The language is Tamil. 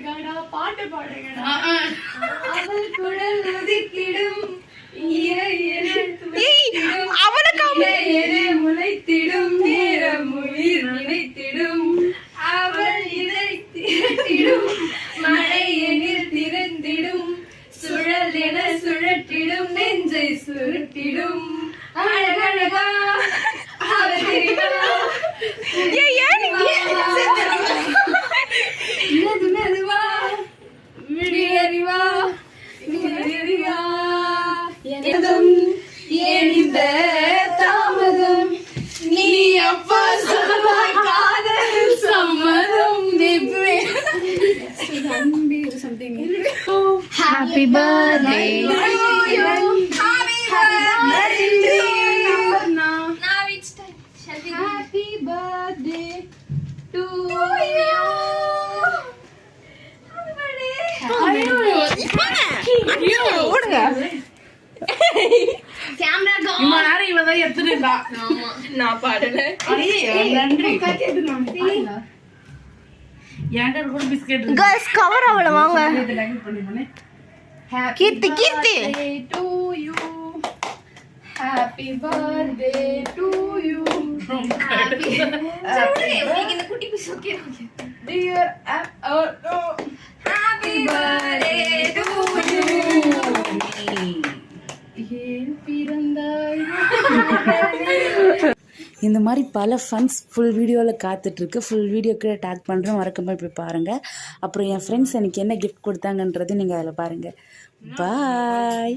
பாட்டு பாடுங்கடா. அவள் குழல் உதித்திடும் முளைத்திடும் நேரம் உயிர் நினைத்திடும் அவள் இதை திரட்டிடும் மழை எனில் திறந்திடும் சுழல் என சுழற்றிடும் நெஞ்சை சுருட்டிடும் அழகழகா மெதுவா விடியறிவா விடியறிவா ஏன் இந்த தாமதம் நீ அப்பா சொல்வாய் காதல் சம்மதம் something. Happy birthday to you. Happy birthday to you. Now it's time. Shall we? Happy birthday to you. Happy birthday. Camera go. இம்மா நாரே இவளை எடுத்துட்டா. ஆமா நான் பாடல. அடே நன்றி. யாண்டர் கூட பிஸ்கட் गाइस கவர் அவள வாங்க Keerthi Keerthi to you happy birthday to you happy உங்களுக்கு இந்த குட்டி piece okay dear happy birthday to you ஏன் பிறந்தாய் இந்த மாதிரி பல ஃபன்ஸ் ஃபுல் வீடியோவில் காத்துட்ருக்கு. ஃபுல் வீடியோக்கு டேக் பண்ணுறேன், மறக்காமல் போய் பாருங்கள். அப்புறம் என் ஃப்ரெண்ட்ஸ் எனக்கு என்ன கிஃப்ட் கொடுத்தாங்கன்றது நீங்கள் அதில் பாருங்கள். பாய்.